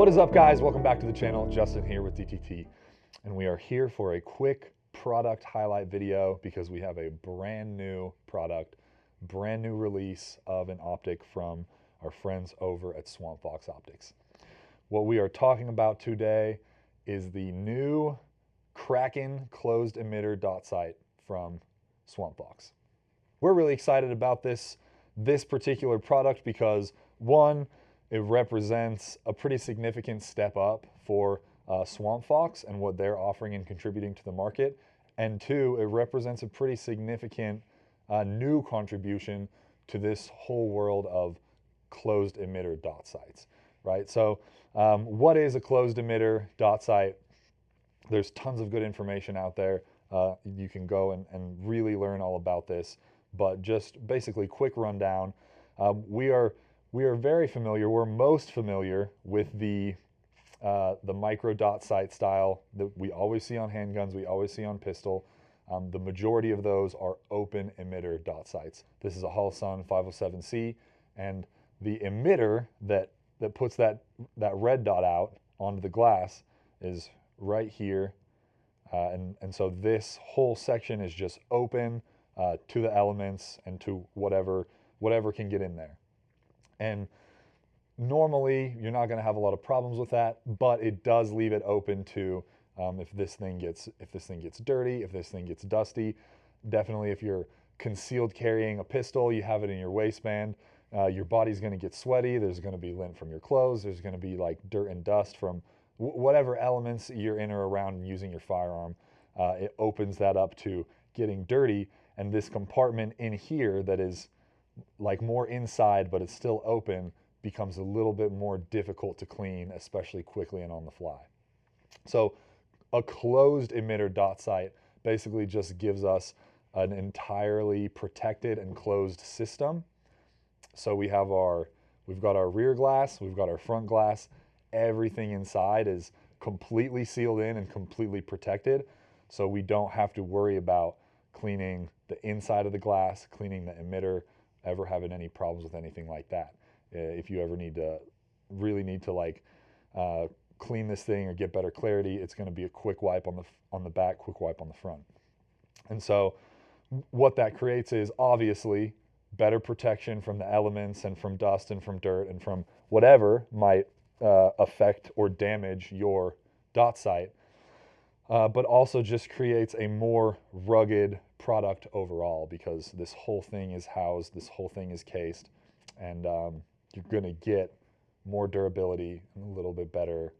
What is up, guys? Welcome back to the channel. Justin here with DTT, and we are here for a quick product highlight video because we have a brand new product, brand new release of an optic from our friends over at Swampfox Optics. What we are talking about today is the new Kraken closed emitter dot sight from Swampfox. We're really excited about this particular product because, one, it represents a pretty significant step up for Swampfox and what they're offering and contributing to the market. And two, it represents a pretty significant new contribution to this whole world of closed emitter dot sights, right? So what is a closed emitter dot sight? There's tons of good information out there. You can go and really learn all about this, but just basically quick rundown. We are very familiar, we're most familiar with the micro dot sight style that we always see on handguns, we always see on pistol. The majority of those are open emitter dot sights. This is a Holosun 507C, and the emitter that puts that red dot out onto the glass is right here. And so this whole section is just open to the elements and to whatever can get in there. And normally you're not going to have a lot of problems with that, but it does leave it open to if this thing gets dirty, if this thing gets dusty. Definitely, if you're concealed carrying a pistol, you have it in your waistband, your body's going to get sweaty. There's going to be lint from your clothes. There's going to be like dirt and dust from whatever elements you're in or around using your firearm. It opens that up to getting dirty, and this compartment in here that is like more inside but it's still open becomes a little bit more difficult to clean, especially quickly and on the fly. So a closed emitter dot sight basically just gives us an entirely protected and closed system. So we've got our rear glass, we've got our front glass, everything inside is completely sealed in and completely protected, so we don't have to worry about cleaning the inside of the glass, cleaning the emitter, ever having any problems with anything like that. If you ever really need to like clean this thing or get better clarity, it's going to be a quick wipe on the back, quick wipe on the front. And so what that creates is obviously better protection from the elements and from dust and from dirt and from whatever might affect or damage your dot sight, but also just creates a more rugged product overall, because this whole thing is housed, this whole thing is cased, and you're going to get more durability and a little bit better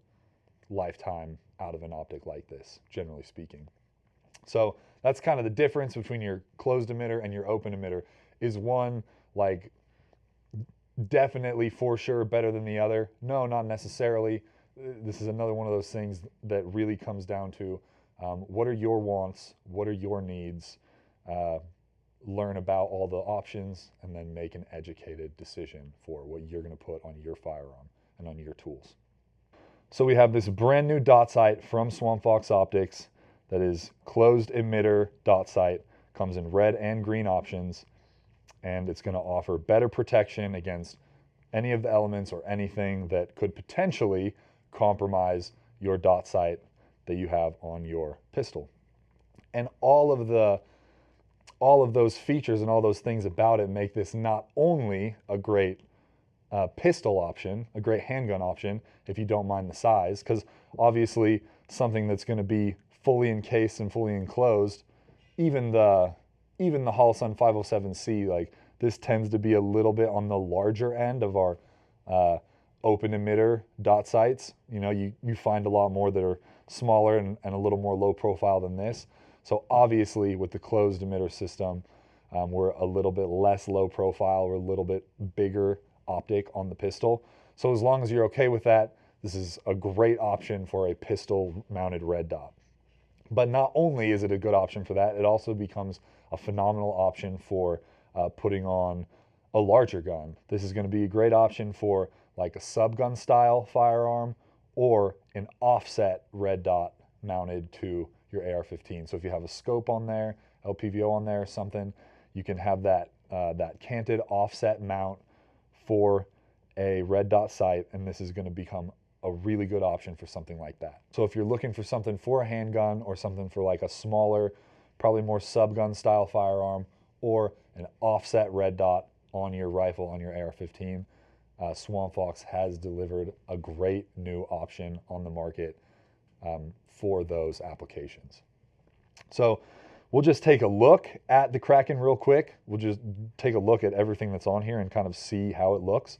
lifetime out of an optic like this, generally speaking. So that's kind of the difference between your closed emitter and your open emitter. Is one like definitely for sure better than the other? No, not necessarily. This is another one of those things that really comes down to what are your wants, what are your needs, learn about all the options, and then make an educated decision for what you're going to put on your firearm and on your tools. So we have this brand new dot sight from Swampfox Optics that is closed emitter dot sight, comes in red and green options, and it's going to offer better protection against any of the elements or anything that could potentially compromise your dot sight that you have on your pistol. And all of those features and all those things about it make this not only a great pistol option, a great handgun option if you don't mind the size, because obviously something that's going to be fully encased and fully enclosed, even the Holosun 507C, like this tends to be a little bit on the larger end of our open emitter dot sights. You know, you find a lot more that are smaller and a little more low profile than this. So obviously with the closed emitter system, we're a little bit less low profile, we're a little bit bigger optic on the pistol. So as long as you're okay with that, this is a great option for a pistol mounted red dot. But not only is it a good option for that, it also becomes a phenomenal option for putting on a larger gun. This is going to be a great option for like a subgun style firearm or an offset red dot mounted to your AR-15. So if you have a scope on there, LPVO on there or something, you can have that canted offset mount for a red dot sight, and this is going to become a really good option for something like that. So if you're looking for something for a handgun or something for like a smaller, probably more subgun style firearm, or an offset red dot on your rifle, on your AR-15, Swampfox has delivered a great new option on the market for those applications. So we'll just take a look at the Kraken real quick. We'll just take a look at everything that's on here and kind of see how it looks.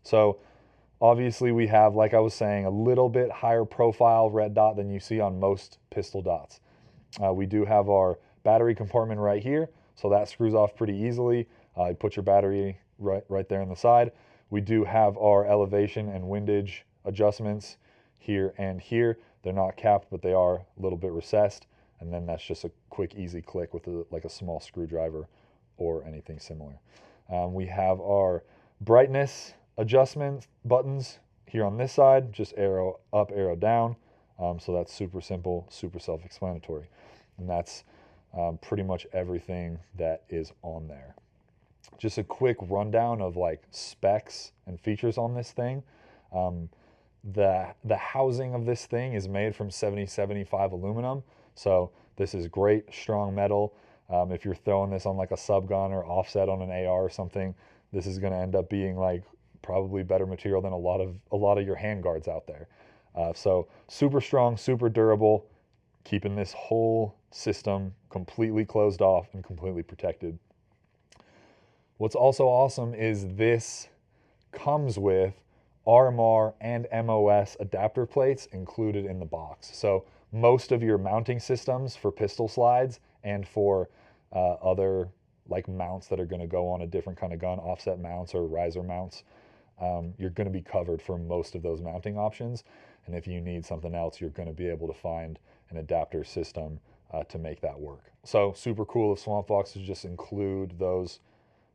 So obviously we have, like I was saying, a little bit higher profile red dot than you see on most pistol dots. We do have our battery compartment right here, so that screws off pretty easily. You put your battery right there on the side. We do have our elevation and windage adjustments here and here. They're not capped, but they are a little bit recessed. And then that's just a quick, easy click with like a small screwdriver or anything similar. We have our brightness adjustment buttons here on this side, just arrow up, arrow down. So that's super simple, super self-explanatory. And that's pretty much everything that is on there. Just a quick rundown of like specs and features on this thing. The housing of this thing is made from 7075 aluminum. So this is great, strong metal. If you're throwing this on like a subgun or offset on an AR or something, this is going to end up being like probably better material than a lot of your handguards out there. So super strong, super durable, keeping this whole system completely closed off and completely protected. What's also awesome is this comes with RMR and MOS adapter plates included in the box. So most of your mounting systems for pistol slides and for other like mounts that are going to go on a different kind of gun, offset mounts or riser mounts, you're going to be covered for most of those mounting options. And if you need something else, you're going to be able to find an adapter system to make that work. So super cool of Swampfox to just include those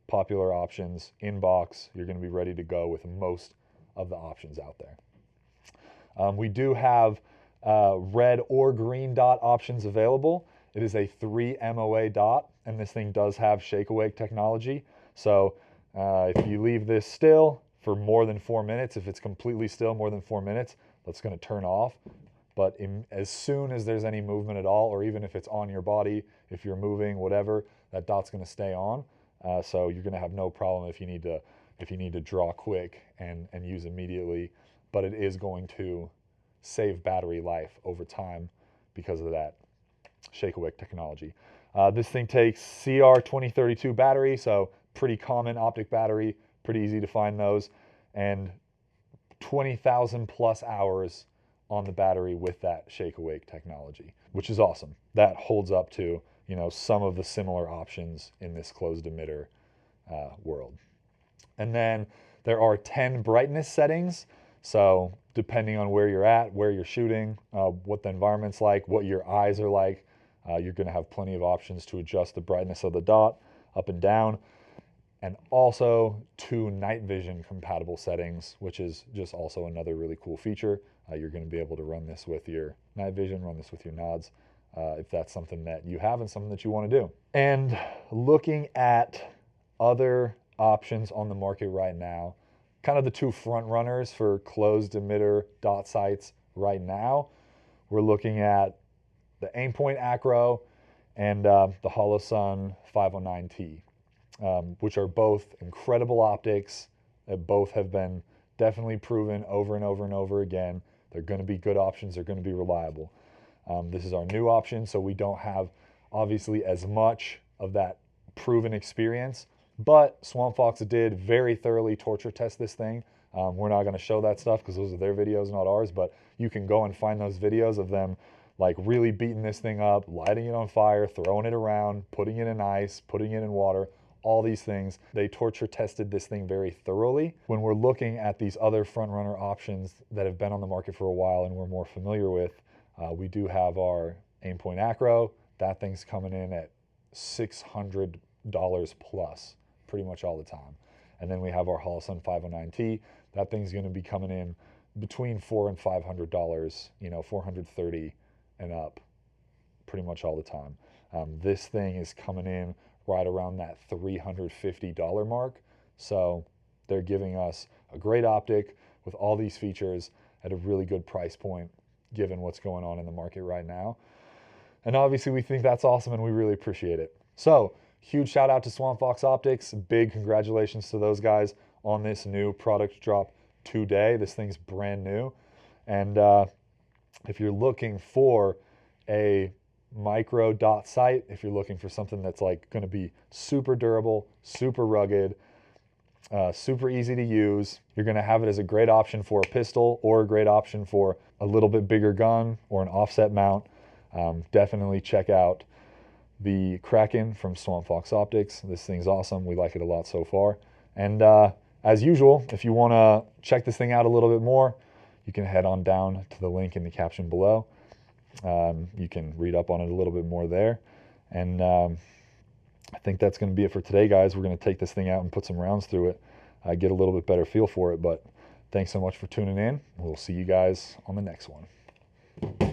popular options in box. You're going to be ready to go with most of the options out there. We do have red or green dot options available. It is a 3 MOA dot, and this thing does have shake awake technology. So if you leave this still for more than 4 minutes, if it's completely still more than 4 minutes, that's going to turn off. But as soon as there's any movement at all, or even if it's on your body, if you're moving, whatever, that dot's going to stay on. So you're going to have no problem if you need to draw quick and use immediately. But it is going to save battery life over time because of that shake awake technology. This thing takes CR2032 battery, so pretty common optic battery, pretty easy to find those, and 20,000 plus hours on the battery with that shake awake technology, which is awesome. That holds up to, you know, some of the similar options in this closed emitter world. And then there are 10 brightness settings. So depending on where you're at, where you're shooting, what the environment's like, what your eyes are like, you're going to have plenty of options to adjust the brightness of the dot up and down. And also 2 night vision compatible settings, which is just also another really cool feature. You're going to be able to run this with your night vision, run this with your nods, if that's something that you have and something that you want to do. And looking at other options on the market right now, kind of the 2 front runners for closed emitter dot sights right now, we're looking at the Aimpoint Acro and the Holosun 509T. Which are both incredible optics that both have been definitely proven over and over and over again. They're going to be good options. They're going to be reliable. This is our new option, so we don't have obviously as much of that proven experience, but Swampfox did very thoroughly torture test this thing. We're not going to show that stuff because those are their videos, not ours, but you can go and find those videos of them like really beating this thing up, lighting it on fire, throwing it around, putting it in ice, putting it in water, all these things. They torture tested this thing very thoroughly. When we're looking at these other front runner options that have been on the market for a while and we're more familiar with, we do have our Aimpoint Acro. That thing's coming in at $600 plus pretty much all the time. And then we have our Holosun 509T. That thing's going to be coming in between $400 and $500, you know, $430 and up pretty much all the time. This thing is coming in right around that $350 mark. So they're giving us a great optic with all these features at a really good price point given what's going on in the market right now. And obviously we think that's awesome and we really appreciate it. So huge shout out to Swampfox Optics. Big congratulations to those guys on this new product drop today. This thing's brand new. And if you're looking for a micro dot sight, if you're looking for something that's like going to be super durable, super rugged, super easy to use, you're going to have it as a great option for a pistol or a great option for a little bit bigger gun or an offset mount. Definitely check out the Kraken from Swampfox Optics. This thing's awesome. We like it a lot so far. And as usual, if you want to check this thing out a little bit more, you can head on down to the link in the caption below. You can read up on it a little bit more there. And I think that's going to be it for today, guys. We're going to take this thing out and put some rounds through it, get a little bit better feel for it. But thanks so much for tuning in. We'll see you guys on the next one.